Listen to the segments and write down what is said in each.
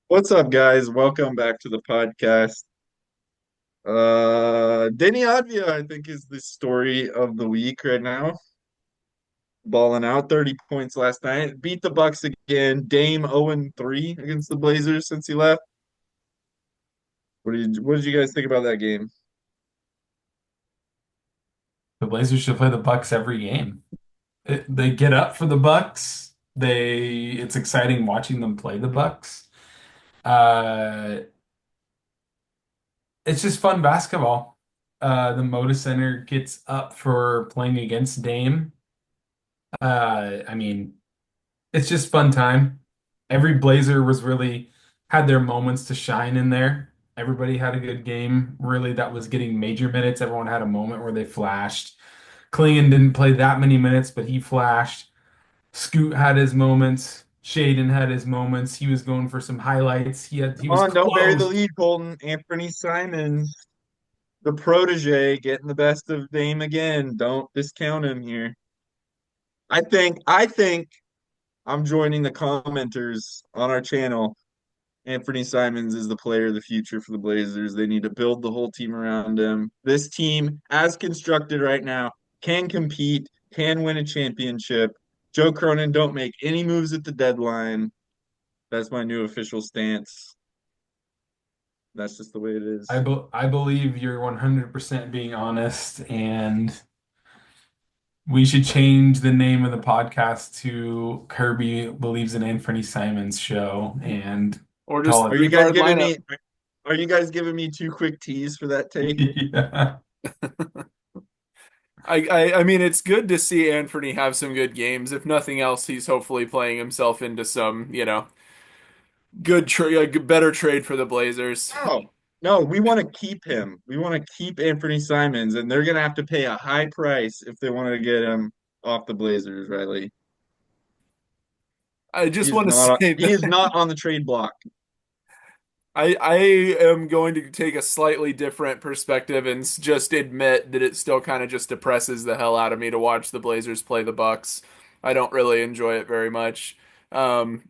What's up, guys? Welcome back to the podcast. Denny Advia, I think, is the story of the week right now. Balling out 30 points last night. Beat the Bucks again. Dame 0-3 against the Blazers since he left. What did you guys think about that game? The Blazers should play the Bucks every game. They get up for the Bucks. It's exciting watching them play the Bucks. Uh, it's just fun basketball. The Moda Center gets up for playing against Dame. I mean, it's just fun time. Every Blazer was really had their moments to shine in there. Everybody had a good game, really, that was getting major minutes. Everyone had a moment where they flashed. Klingon didn't play that many minutes, but he flashed. Scoot had his moments. Shaden had his moments. He was going for some highlights. He Come was on, don't bury the close. lead, Colton. Anfernee Simons, the protege, getting the best of Dame again. Don't discount him here. I think I'm joining the commenters on our channel. Anthony Simons is the player of the future for the Blazers. They need to build the whole team around him. This team, as constructed right now, can compete, can win a championship. Joe Cronin don't make any moves at the deadline. That's my new official stance. That's just the way it is. I believe you're 100% being honest, and we should change the name of the podcast to Kirby Believes in Anthony Simons Show and Or just call Are it. you guys three-guard giving lineup. me are you guys giving me two quick teas for that take? Yeah. I mean, it's good to see Anfernee have some good games. If nothing else, he's hopefully playing himself into some, good trade, better trade for the Blazers. No, no, we want to keep him. We want to keep Anthony Simons, and they're gonna have to pay a high price if they want to get him off the Blazers, Riley. I He just is want to not say he is that not on the trade block. I am going to take a slightly different perspective and just admit that it still kind of just depresses the hell out of me to watch the Blazers play the Bucks. I don't really enjoy it very much.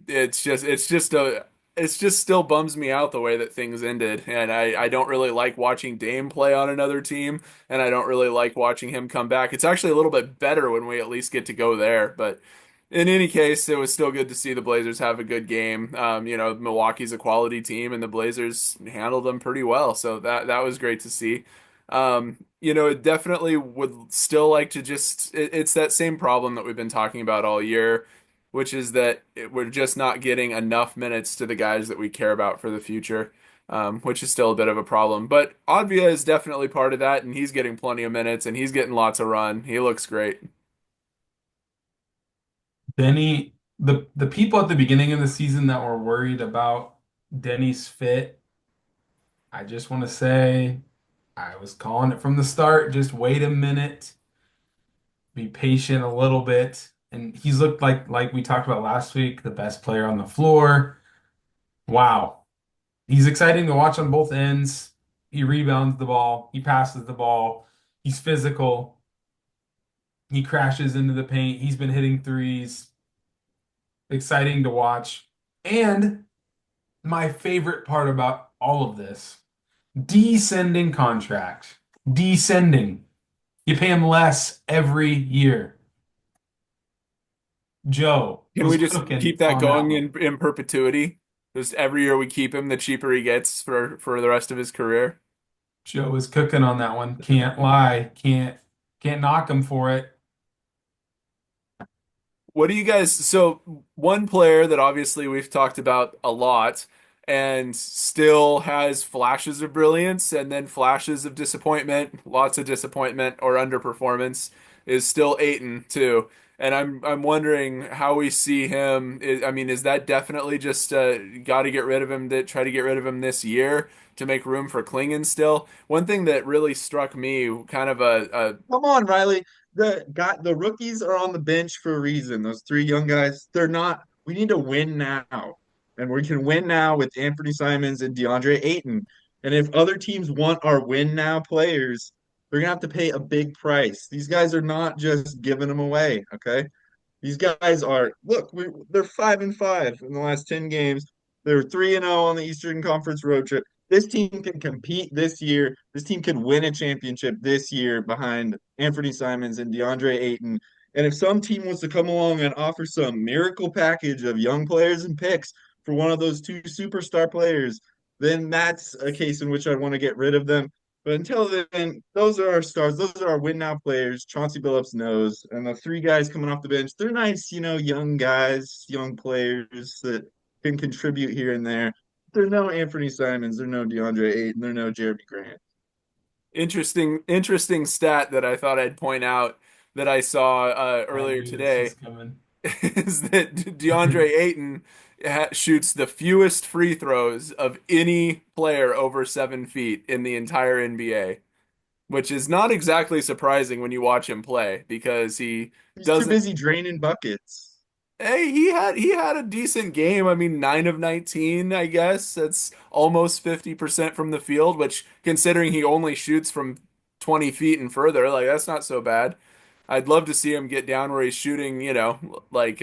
It's just still bums me out the way that things ended, and I don't really like watching Dame play on another team, and I don't really like watching him come back. It's actually a little bit better when we at least get to go there, but in any case, it was still good to see the Blazers have a good game. Milwaukee's a quality team, and the Blazers handled them pretty well, so that was great to see. It definitely would still like to it's that same problem that we've been talking about all year, which is that we're just not getting enough minutes to the guys that we care about for the future, which is still a bit of a problem. But Advia is definitely part of that, and he's getting plenty of minutes, and he's getting lots of run. He looks great. Denny, the people at the beginning of the season that were worried about Denny's fit, I just want to say I was calling it from the start. Just wait a minute, be patient a little bit. And he's looked like we talked about last week, the best player on the floor. Wow. He's exciting to watch on both ends. He rebounds the ball, he passes the ball, he's physical, he crashes into the paint, he's been hitting threes. Exciting to watch. And my favorite part about all of this, descending contract. Descending. You pay him less every year. Joe Can we was just cooking keep that on that going one. in perpetuity? Just every year we keep him, the cheaper he gets for the rest of his career. Joe was cooking on that one. Can't lie. Can't knock him for it. What do you guys, so one player that obviously we've talked about a lot and still has flashes of brilliance and then flashes of disappointment, lots of disappointment or underperformance is still Aiton too. And I'm wondering how we see him. I mean, is that definitely just got to get rid of him, that try to get rid of him this year to make room for Klingon still? One thing that really struck me, kind of a Come on, Riley. The rookies are on the bench for a reason. Those three young guys, they're not. We need to win now, and we can win now with Anthony Simons and DeAndre Ayton. And if other teams want our win now players, they're gonna have to pay a big price. These guys are not just giving them away. Okay, these guys are. Look, they're 5-5 in the last 10 games. They're 3-0 on the Eastern Conference road trip. This team can compete this year. This team can win a championship this year behind Anfernee Simons and DeAndre Ayton. And if some team wants to come along and offer some miracle package of young players and picks for one of those two superstar players, then that's a case in which I want to get rid of them. But until then, those are our stars. Those are our win now players. Chauncey Billups knows. And the three guys coming off the bench, they're nice, young guys, young players that can contribute here and there. There's no Anfernee Simons, there's no DeAndre Ayton, there's no Jeremy Grant. Interesting stat that I thought I'd point out that I saw I earlier knew this was today coming. is that DeAndre Ayton shoots the fewest free throws of any player over 7 feet in the entire NBA, which is not exactly surprising when you watch him play because he He's too doesn't. busy draining buckets. Hey, he had a decent game. I mean, 9 of 19, I guess. That's almost 50% from the field, which considering he only shoots from 20 feet and further, like that's not so bad. I'd love to see him get down where he's shooting, like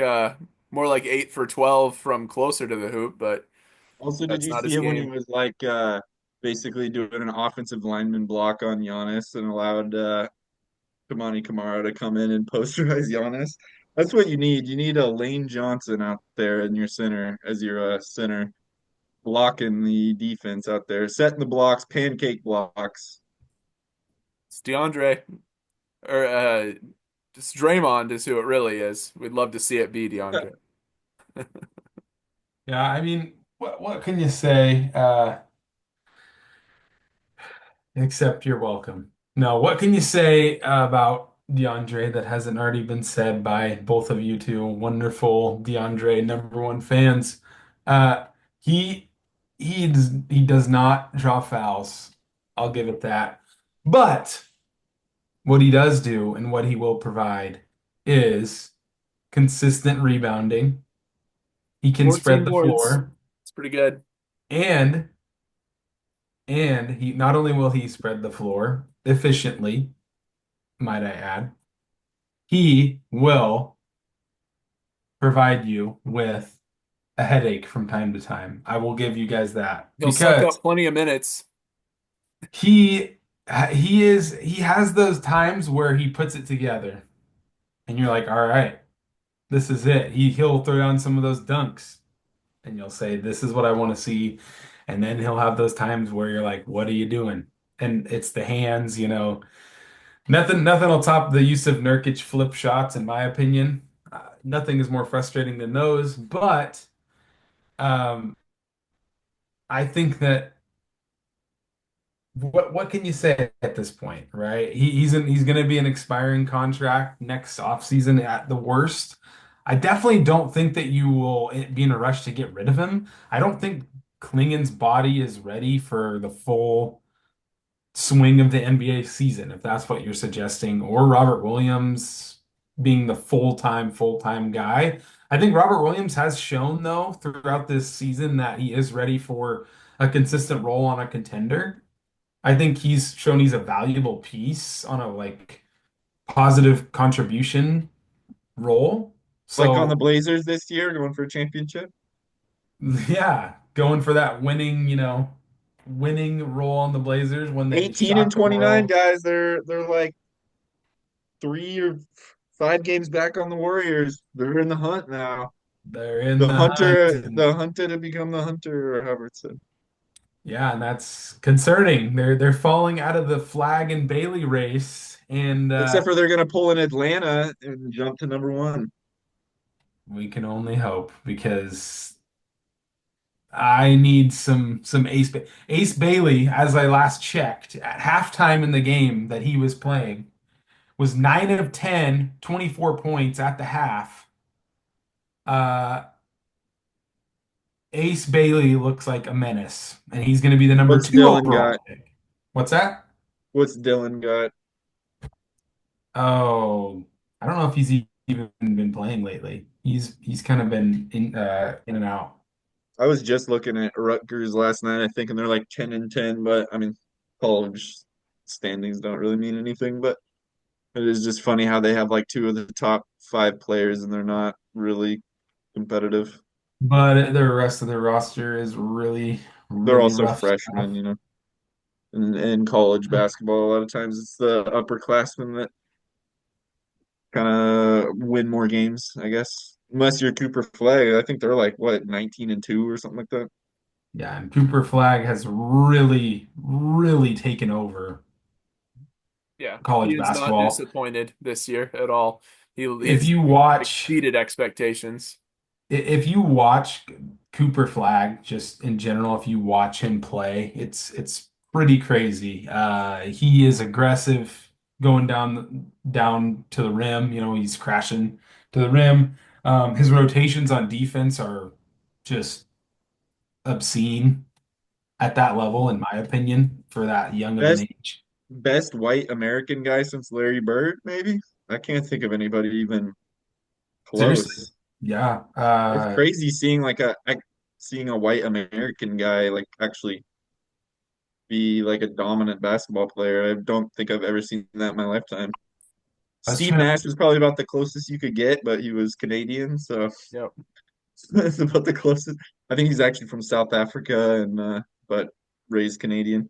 more like 8 for 12 from closer to the hoop, but Also, did that's you not see his it when he game. was like basically doing an offensive lineman block on Giannis and allowed Kamani Kamara to come in and posterize Giannis? That's what you need. You need a Lane Johnson out there in your center as your center, blocking the defense out there, setting the blocks, pancake blocks. It's DeAndre or just Draymond is who it really is. We'd love to see it be DeAndre. Yeah, I mean, what can you say? Except you're welcome. No, what can you say about DeAndre that hasn't already been said by both of you two wonderful DeAndre #1 fans? Uh, he he does not draw fouls. I'll give it that. But what he does do and what he will provide is consistent rebounding. He can spread 14 the boards. floor, It's pretty good. and he not only will he spread the floor efficiently, might I add, he will provide you with a headache from time to time. I will give you guys that He'll suck because up plenty of minutes. he he has those times where he puts it together and you're like, all right, this is it. He'll throw down some of those dunks and you'll say, this is what I want to see. And then he'll have those times where you're like, what are you doing? And it's the hands, nothing will top the use of Nurkic flip shots, in my opinion. Nothing is more frustrating than those, but um, I think that what can you say at this point, right? He's going to be an expiring contract next offseason at the worst. I definitely don't think that you will be in a rush to get rid of him. I don't think Klingen's body is ready for the full swing of the NBA season, if that's what you're suggesting, or Robert Williams being the full-time guy. I think Robert Williams has shown, though, throughout this season that he is ready for a consistent role on a contender. I think he's shown he's a valuable piece on a positive contribution role. Like on the So Blazers this year, going for a championship. yeah, going for that winning role on the Blazers when they 18 and shock the 29 world. guys. They're like 3 or 5 games back on the Warriors. They're in the hunt now. They're in The the hunt. hunter, the hunted to become the hunter, or however it's said. Yeah, and that's concerning. They're falling out of the Flag and Bailey race, and Except for they're gonna pull in Atlanta and jump to #1. we can only hope because I need some Ace Bailey, as I last checked, at halftime in the game that he was playing, was 9 of 10, 24 points at the half. Uh, Ace Bailey looks like a menace, and he's going to be the number What's 2 Dylan got? overall pick. What's that? What's Dylan got? Oh, I don't know if even been playing lately. He's kind of been in and out. I was just looking at Rutgers last night, I think, and they're like 10 and 10, but I mean, college standings don't really mean anything, but it is just funny how they have like two of the top 5 players and they're not really competitive. but the rest of the roster is really, They're really also rough freshmen, stuff. in college basketball. A lot of times it's the upperclassmen that kind of win more games, I guess. Unless you're Cooper Flag, I think they're like what 19-2 or something like that. Yeah, and Cooper Flag has really, really taken over Yeah, he college is not basketball. disappointed this year at all. If He's you watch exceeded expectations. if you watch Cooper Flag, just in general, if you watch him play, it's pretty crazy. He is aggressive going down to the rim. You know, he's crashing to the rim. His rotations on defense are just obscene at that level, in my opinion, for that young of an Best age. best white American guy since Larry Bird, maybe. I can't think of anybody even Seriously, close. yeah. It's crazy seeing seeing a white American guy like actually be like a dominant basketball player. I don't think I've ever seen that in my lifetime. I was Steve trying to. Nash was probably about the closest you could get, but he was Canadian, so Yep. that's about the closest. I think he's actually from South Africa and but raised Canadian.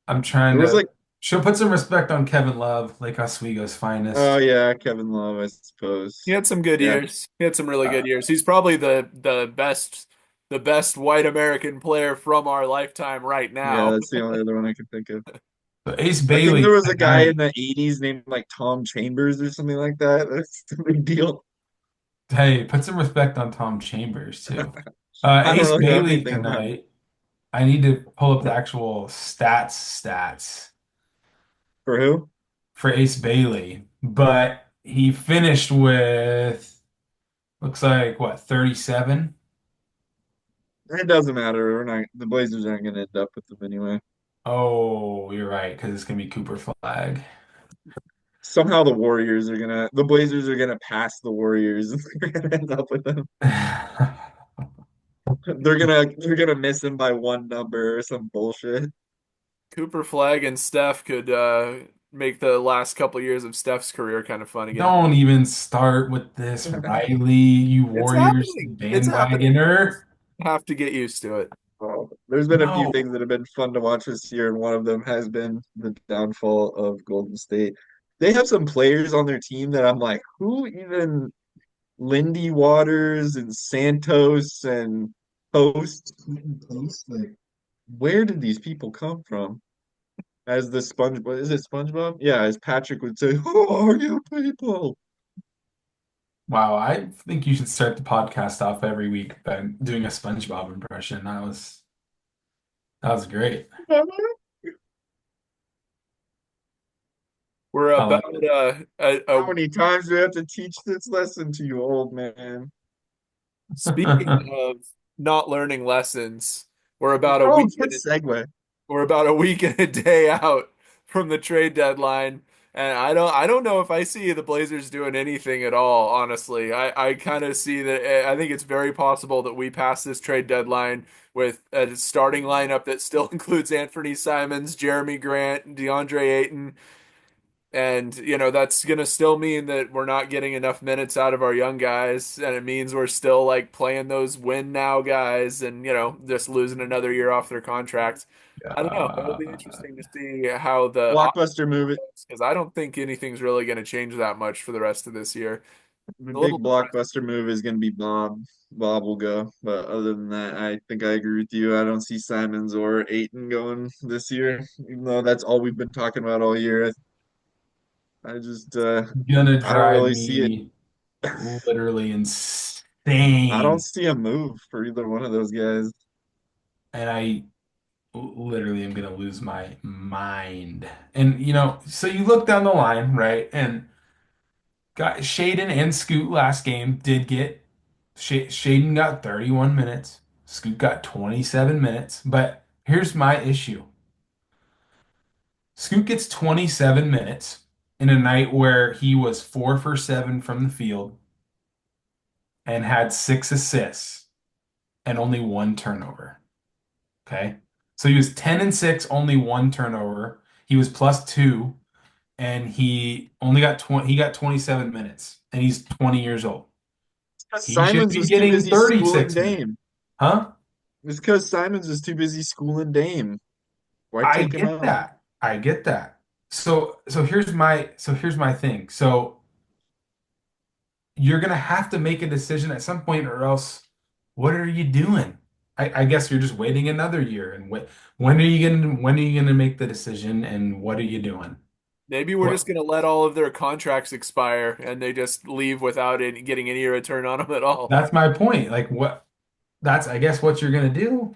I'm trying There was to. like, She'll put some respect on Kevin Love, Lake Oswego's oh finest. yeah, Kevin Love, I He suppose. had some good Yeah, years. He had some really Uh, good years. He's probably the best white American player from our lifetime right yeah, now. that's the only other one I can think of. but Ace I think Bailey there was a guy in tonight. the '80s named like Tom Chambers or something like that. That's a big deal. Hey, put some respect on Tom Chambers too. I don't Ace really know Bailey anything about him. tonight. I need to pull up the actual stats For who? for Ace Bailey, but he finished with looks like what 37. It doesn't matter. We're not. The Blazers aren't going to end up with them anyway. Oh, you're right, because it's gonna be Cooper Flag. Somehow the Blazers are gonna pass the Warriors and they're gonna end up with them. They're gonna miss him by one number or some bullshit. Cooper Flag and Steph could make the last couple years of Steph's career kind of fun again. Don't even start with this, Riley, you It's Warriors happening. It's happening. bandwagoner. Have to get used to it. Well, there's been a few No. things that have been fun to watch this year, and one of them has been the downfall of Golden State. They have some players on their team that I'm like, who even Lindy Waters and Santos and Post? Like, where did these people come from? As the Sponge, what is it, SpongeBob? Yeah, as Patrick would say, "Who are you people?" Wow, I think you should start the podcast off every week by doing a SpongeBob impression. That was great. We're I about like it. How many times do I have to teach this lesson to you, old man? speaking of not learning lessons, we're about a Oh, week good and segue. we're about a week and a day out from the trade deadline, and I don't know if I see the Blazers doing anything at all, honestly. I kind of see that I think it's very possible that we pass this trade deadline with a starting lineup that still includes Anfernee Simons, Jeremy Grant, DeAndre Ayton, and that's gonna still mean that we're not getting enough minutes out of our young guys, and it means we're still like playing those win now guys, and just losing another year off their contracts. I don't know. It'll be Uh, interesting to see how the Blockbuster move. because I don't think anything's really going to change that much for the rest of this year. The A little big depressed. blockbuster move is going to be Bob. Bob will go. But other than that, I think I agree with you. I don't see Simons or Aiton going this year, even though that's all we've been talking about all year. I just, gonna I don't drive really see it. me literally I don't insane. see a move for either one of those guys. And I literally am gonna lose my mind. And so you look down the line, right? And got Shaden and Scoot last game did get Shaden got 31 minutes. Scoot got 27 minutes. But here's my issue. Scoot gets 27 minutes in a night where he was 4 for 7 from the field and had 6 assists and only one turnover. Okay. So he was 10 and 6, only one turnover. He was +2, and he only got 20, he got 27 minutes, and he's 20 years old. He should Simons be was too getting busy schooling 36 minutes. Dame. Huh? It's because Simons was too busy schooling Dame. Why I take him get out? that. I get that. Here's my thing. So you're gonna have to make a decision at some point, or else what are you doing? I guess you're just waiting another year. And when are you gonna make the decision and what are you doing? Maybe we're just What gonna let all of their contracts expire and they just leave without getting any return on them at all. that's my point. Like what that's I guess what you're gonna do.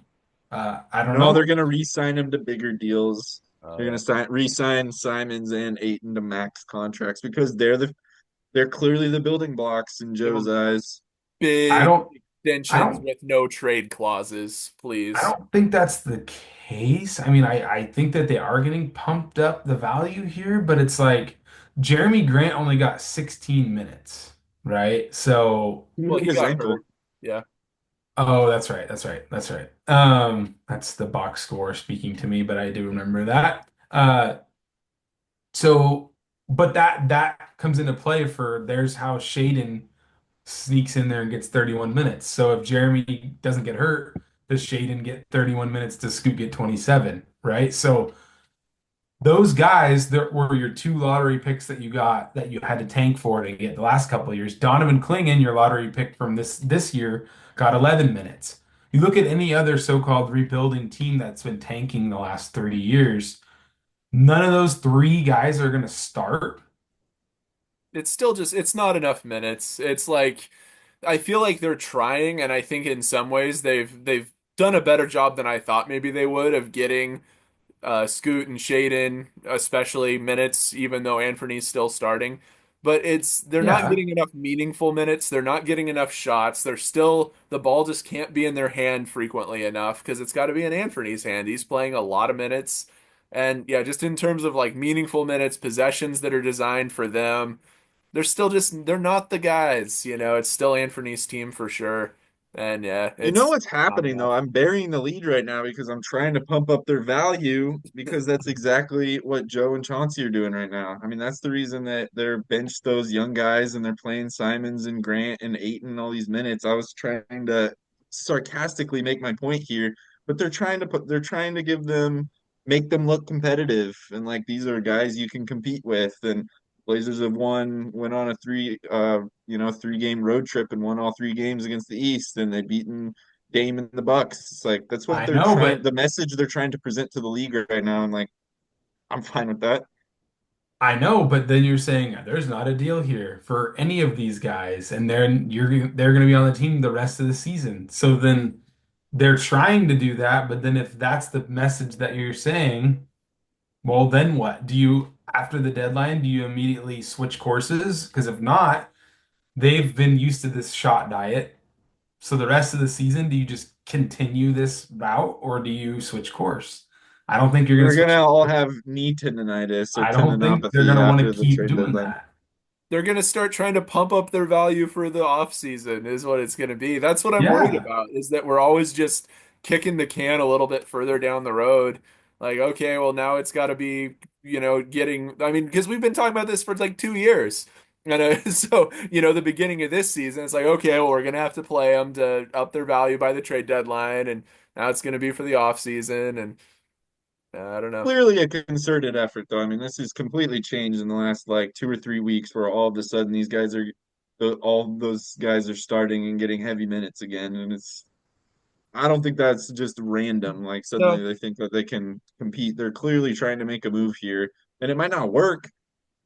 I don't No, know. they're gonna re-sign him to bigger deals. Oh They're yeah. gonna re-sign Simons and Aiton to max contracts because they're clearly the building blocks in Give Joe's them eyes. I big don't I extensions don't with no trade clauses, I please. don't think that's the case. I mean, I think that they are getting pumped up the value here, but it's like Jeremy Grant only got 16 minutes, right? So, He Well, hurt he his got hurt. ankle. Yeah. oh, that's right. That's right. That's right. That's the box score speaking to me, but I do remember that. So, but that comes into play for there's how Shaden sneaks in there and gets 31 minutes. So if Jeremy doesn't get hurt, does Shaden get 31 minutes to Scoot get 27, right? So those guys that were your two lottery picks that you got that you had to tank for to get the last couple of years. Donovan Clingan, your lottery pick from this year, got 11 minutes. You look at any other so-called rebuilding team that's been tanking the last 30 years, none of those three guys are going to start. It's still just it's not enough minutes. It's like I feel like they're trying, and I think in some ways they've done a better job than I thought maybe they would of getting Scoot and Shaden, especially minutes, even though Anfernee's still starting. But they're not Yeah. getting enough meaningful minutes. They're not getting enough shots. They're still the ball just can't be in their hand frequently enough because it's got to be in Anfernee's hand. He's playing a lot of minutes, and yeah, just in terms of like meaningful minutes, possessions that are designed for them, they're not the guys. It's still Anfernee's team for sure, and yeah, You know it's what's not happening enough. though? I'm burying the lead right now because I'm trying to pump up their value because that's exactly what Joe and Chauncey are doing right now. I mean, that's the reason that they're benched those young guys and they're playing Simons and Grant and Aiton all these minutes. I was trying to sarcastically make my point here, but they're trying to make them look competitive and like these are guys you can compete with. And Blazers have went on a 3-game road trip and won all 3 games against the East, and they've beaten Dame and the Bucks. It's like that's what I know, the but message they're trying to present to the league right now. And like, I'm fine with that. then you're saying there's not a deal here for any of these guys, and they're going to be on the team the rest of the season. So then they're trying to do that, but then if that's the message that you're saying, well, then what? Do you after the deadline, do you immediately switch courses? Because if not, they've been used to this shot diet. So the rest of the season, do you just continue this route or do you switch course? I don't think you're going to They're switch gonna all course. have knee tendonitis or I don't think they're tendinopathy going to want to after the keep trade doing deadline. that. They're going to start trying to pump up their value for the off season is what it's going to be. That's what I'm worried Yeah. about is that we're always just kicking the can a little bit further down the road. Like, okay, well now it's got to be, getting I mean, because we've been talking about this for like 2 years. And so, the beginning of this season, it's like, okay, well, we're going to have to play them to up their value by the trade deadline. And now it's going to be for the off season. And I don't know. Clearly a concerted effort, though. I mean, this has completely changed in the last like 2 or 3 weeks, where all of a sudden all those guys are starting and getting heavy minutes again, and I don't think that's just random. Like suddenly No. they think that they can compete. They're clearly trying to make a move here, and it might not work.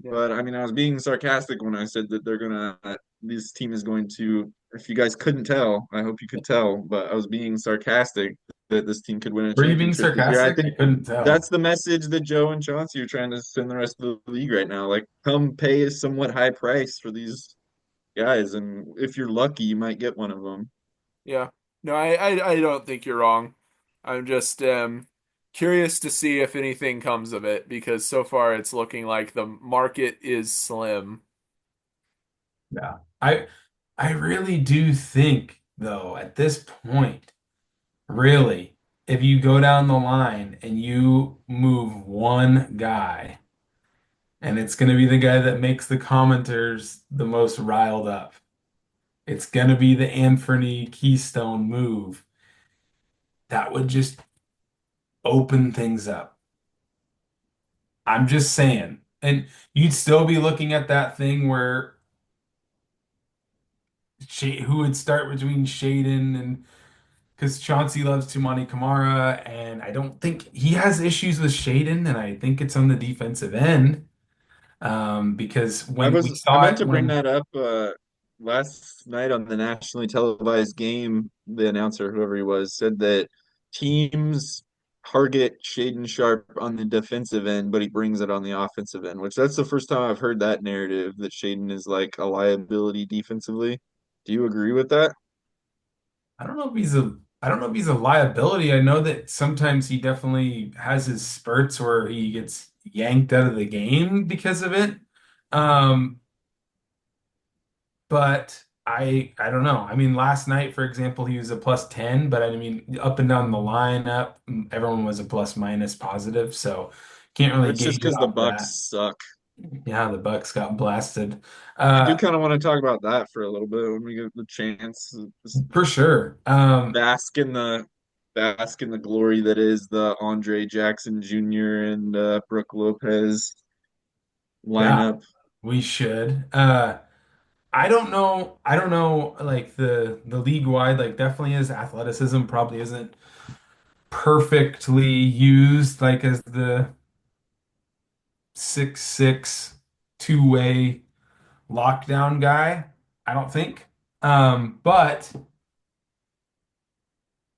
Yeah. But I mean, I was being sarcastic when I said that this team is going to. If you guys couldn't tell, I hope you could tell, but I was being sarcastic that this team could win a Were you being championship this year. I sarcastic? I think couldn't tell. that's the message that Joe and Chauncey are trying to send the rest of the league right now. Like, come pay a somewhat high price for these guys, and if you're lucky, you might get one of them. Yeah. No, I don't think you're wrong. I'm just curious to see if anything comes of it because so far it's looking like the market is slim. Yeah. I really do think though at this point, really, if you go down the line and you move one guy, and it's going to be the guy that makes the commenters the most riled up. It's gonna be the Anfernee Keystone move. That would just open things up. I'm just saying. And you'd still be looking at that thing where who would start between Shaden and because Chauncey loves Tumani Kamara, and I don't think he has issues with Shaden, and I think it's on the defensive end. Because when we I saw meant it to bring when that up last night on the nationally televised game. The announcer, whoever he was, said that teams target Shaden Sharp on the defensive end, but he brings it on the offensive end, which that's the first time I've heard that narrative that Shaden is like a liability defensively. Do you agree with that? I don't know if he's a liability. I know that sometimes he definitely has his spurts where he gets yanked out of the game because of it. Um, but I don't know. I mean, last night, for example, he was a plus 10, but I mean, up and down the lineup, everyone was a plus minus positive, so can't really It's just gauge it because the off Bucks that. suck. Yeah, the Bucks got blasted. I do Uh, kind of want to talk about that for a little bit when we get the chance. Just for sure. bask in the glory that is the Andre Jackson Jr. and Brooke Lopez Yeah, lineup. we should. I don't know like the league wide like definitely his athleticism probably isn't perfectly used like as the 6'6" two-way lockdown guy. I don't think. But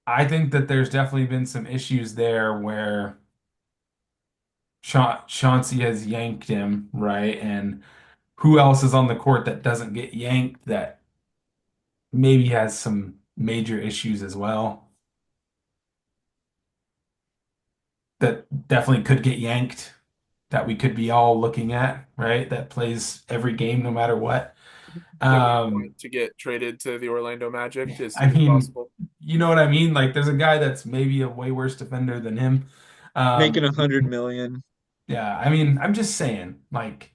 I think that there's definitely been some issues there where Chauncey has yanked him, right? And who else is on the court that doesn't get yanked that maybe has some major issues as well that definitely could get yanked that we could be all looking at, right? That plays every game no matter what. That we Um, want to get traded to the Orlando Magic as I soon as mean, possible. you know what I mean? Like there's a guy that's maybe a way worse defender than him. Making Um, 100 million. yeah, I mean, I'm just saying, like,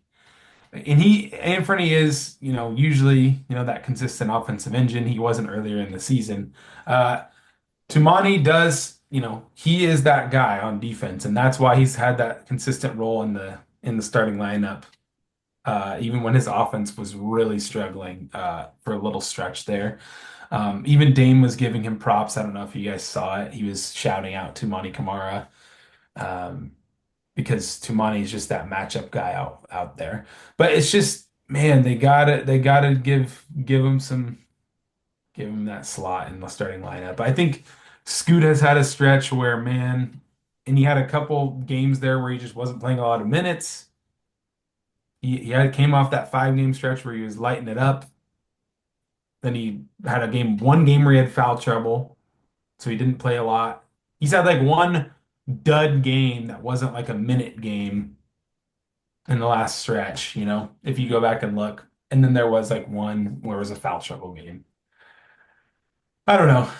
and Anfernee is, usually, that consistent offensive engine. He wasn't earlier in the season. Uh, Tumani does, he is that guy on defense, and that's why he's had that consistent role in the starting lineup. Even when his offense was really struggling for a little stretch there. Even Dame was giving him props. I don't know if you guys saw it. He was shouting out Tumani Kamara um, because Tumani is just that matchup guy out there. But it's just, man, they gotta give him that slot in the starting lineup. I think Scoot has had a stretch where, man, and he had a couple games there where he just wasn't playing a lot of minutes. Came off that 5 game stretch where he was lighting it up. Then he had one game where he had foul trouble, so he didn't play a lot. He's had like one dud game that wasn't like a minute game in the last stretch, if you go back and look. And then there was like one where it was a foul trouble game. I don't know.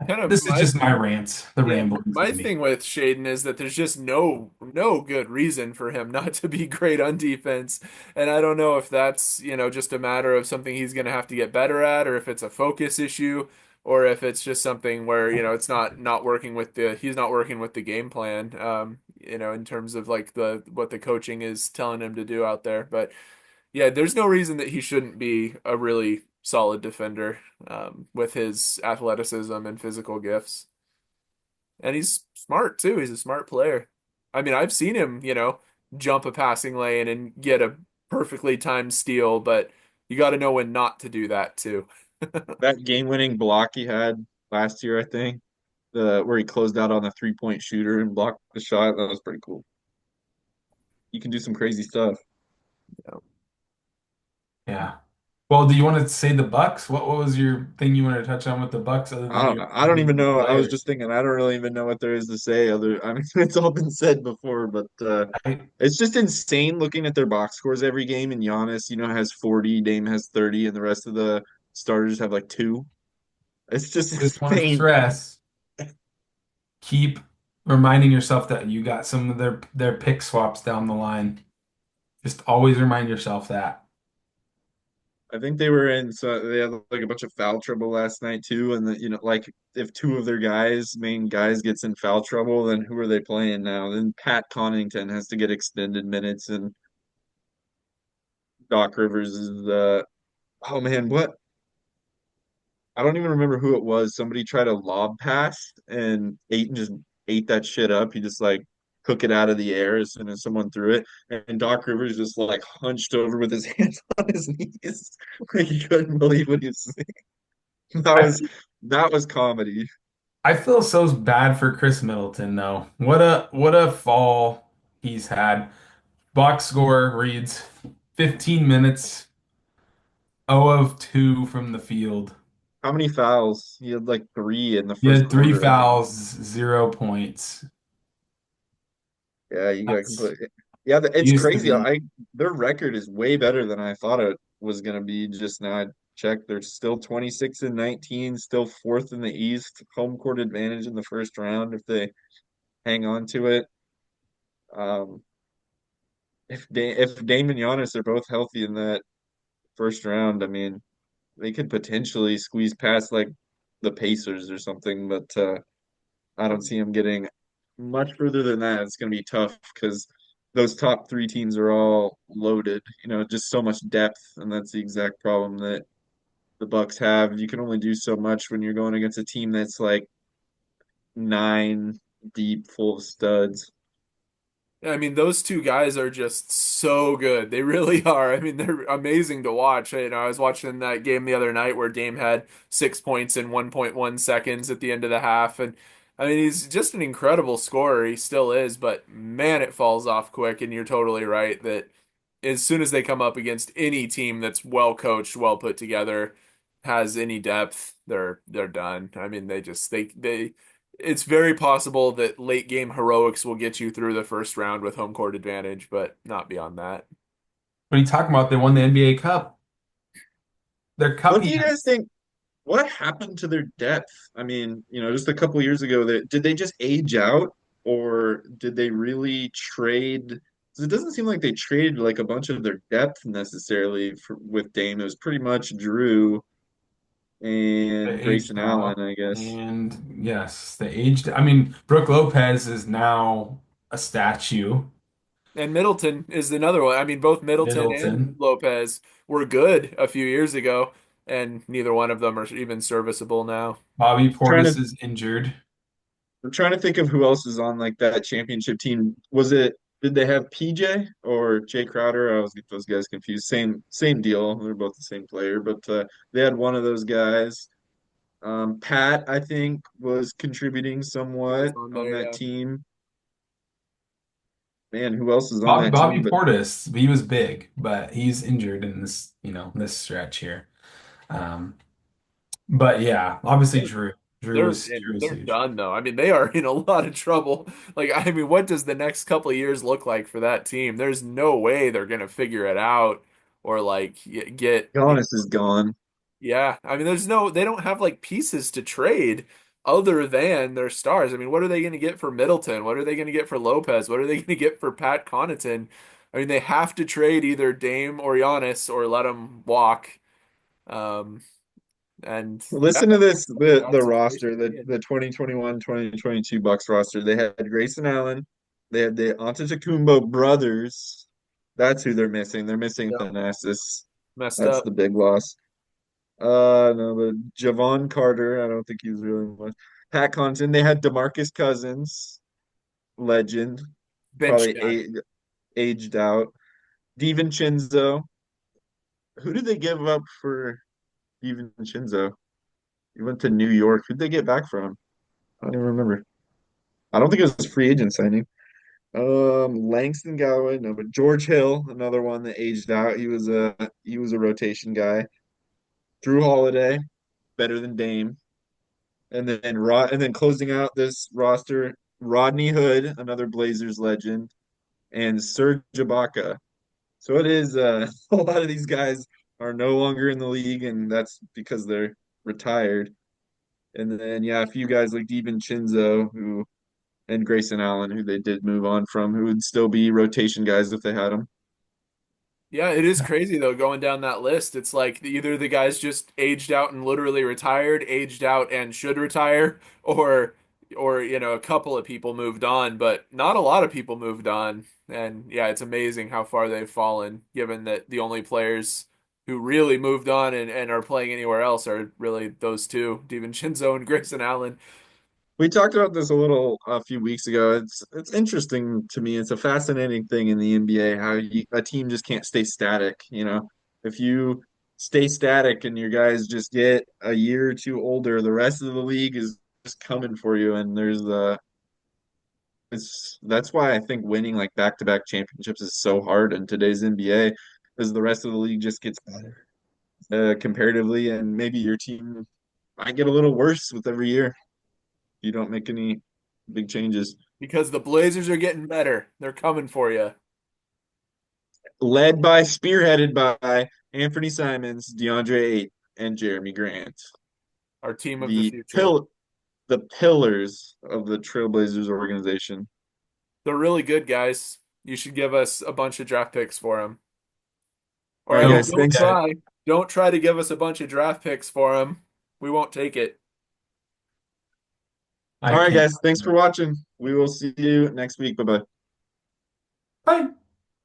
Kind of This is my just my rants, the Yeah, ramblings of my me. thing with Shaden is that there's just no good reason for him not to be great on defense. And I don't know if that's, just a matter of something he's going to have to get better at, or if it's a focus issue, or if it's just something where, it's not working with the he's not working with the game plan, in terms of like the what the coaching is telling him to do out there. But yeah, there's no reason that he shouldn't be a really solid defender, with his athleticism and physical gifts. And he's smart too. He's a smart player. I mean, I've seen him, jump a passing lane and get a perfectly timed steal, but you got to know when not to do that too. That game-winning block he had last year, I think, the where he closed out on the three-point shooter and blocked the shot, that was pretty cool. You can do some crazy stuff. Yeah. Yeah. Well, do you want to say the Bucks? What was your thing you wanted to touch on with the Bucks other than your I don't even individual know. I was just players? thinking, I don't really even know what there is to say. I mean, it's all been said before, but I, it's just insane looking at their box scores every game. And Giannis, has 40, Dame has 30, and the rest of the starters have like two. It's just just want to insane. stress, keep reminding yourself that you got some of their pick swaps down the line. Just always remind yourself that. I think they were in, so they had like a bunch of foul trouble last night too. And like if two of their main guys, gets in foul trouble, then who are they playing now? Then Pat Connaughton has to get extended minutes, and Doc Rivers is oh man, what? I don't even remember who it was. Somebody tried a lob pass, and Aiton just ate that shit up. He just like took it out of the air as soon as someone threw it. And Doc Rivers just like hunched over with his hands on his knees. Like he couldn't believe what he was seeing. That was comedy. I feel so bad for Chris Middleton though. What a fall he's had. Box score reads 15 minutes, 0 of 2 from the field. How many fouls? He had like three in the He first had three quarter, I think. fouls, 0 points. Yeah, you got That's completely. Yeah, it's used to crazy. be. Their record is way better than I thought it was gonna be. Just now, I checked. They're still 26 and 19, still fourth in the East, home court advantage in the first round if they hang on to it. Um, if Dame and Giannis are both healthy in that first round, I mean, they could potentially squeeze past like the Pacers or something, but I don't see them getting much further than that. It's going to be tough because those top three teams are all loaded. Just so much depth, and that's the exact problem that the Bucks have. You can only do so much when you're going against a team that's like nine deep, full of studs. I mean, those two guys are just so good. They really are. I mean, they're amazing to watch. I was watching that game the other night where Dame had 6 points in 1.1 seconds at the end of the half. And I mean, he's just an incredible scorer. He still is, but man, it falls off quick. And you're totally right that as soon as they come up against any team that's well coached, well put together, has any depth, they're done. I mean, they it's very possible that late game heroics will get you through the first round with home court advantage, but not beyond that. What are you talking about? They won the NBA Cup. Their What cup do you guys think? What happened to their depth? I mean, just a couple years ago, that did they just age out, or did they really trade? 'Cause it doesn't seem like they traded like a bunch of their depth necessarily with Dame. It was pretty much Drew they and Grayson aged Allen, out. I guess. And yes, they aged. I mean, Brooke Lopez is now a statue. And Middleton is another one. I mean, both Middleton and Middleton. Lopez were good a few years ago, and neither one of them are even serviceable now. Bobby Trying Portis to, is injured. I'm trying to think of who else is on like that championship team. Did they have PJ or Jay Crowder? I always get those guys confused. Same deal. They're both the same player, but they had one of those guys. Pat, I think, was contributing Was somewhat on on there, that yeah. team. Man, who else is on Bobby, that Bobby team? But Portis, he was big, but he's injured in this stretch here. Um, but yeah, obviously They're Drew. Drew they're was and Drew was they're huge. done though. I mean, they are in a lot of trouble. Like, I mean, what does the next couple of years look like for that team? There's no way they're gonna figure it out or like get. Giannis is gone. Yeah, I mean, they don't have like pieces to trade other than their stars. I mean, what are they going to get for Middleton? What are they going to get for Lopez? What are they going to get for Pat Connaughton? I mean, they have to trade either Dame or Giannis or let them walk. Um, and yeah, Listen to this, that's a the bad situation roster, to be the 2021-2022 Bucks roster. They had Grayson Allen, they had the Antetokounmpo brothers. That's who they're missing. They're missing Yep. Thanasis. Messed That's up. the big loss. No, but Javon Carter, I don't think he's really much. Pat Connaughton, they had DeMarcus Cousins, legend, Bench probably guy. aged out. DiVincenzo. Who did they give up for DiVincenzo? He went to New York. Who'd they get back from? I don't even remember. I don't think it was a free agent signing. Langston Galloway, no, but George Hill, another one that aged out. He was a rotation guy. Drew Holiday, better than Dame. And then closing out this roster, Rodney Hood, another Blazers legend, and Serge Ibaka. So it is a lot of these guys are no longer in the league, and that's because they're retired. And then yeah, a few guys like DiVincenzo who and Grayson Allen, who they did move on from, who would still be rotation guys if they had them. Yeah, it is crazy though going down that list. It's like either the guys just aged out and literally retired, aged out and should retire, or a couple of people moved on, but not a lot of people moved on. And yeah, it's amazing how far they've fallen, given that the only players who really moved on and are playing anywhere else are really those two, DiVincenzo and Grayson Allen. We talked about this a few weeks ago. It's interesting to me. It's a fascinating thing in the NBA how a team just can't stay static. If you stay static and your guys just get a year or two older, the rest of the league is just coming for you. And it's that's why I think winning like back-to-back championships is so hard in today's NBA, because the rest of the league just gets better comparatively, and maybe your team might get a little worse with every year. You don't make any big changes. Because the Blazers are getting better. They're coming for you. Spearheaded by Anfernee Simons, DeAndre Ayton, and Jeremy Grant, Our team of the the future. pill, the pillars of the Trailblazers organization. They're really good guys. You should give us a bunch of draft picks for them. All Or I right, mean, Don't guys, don't thanks. forget, try. Don't try to give us a bunch of draft picks for them. We won't take it. I All right, can't. guys, thanks for watching. We will see you next week. Bye bye. Bye.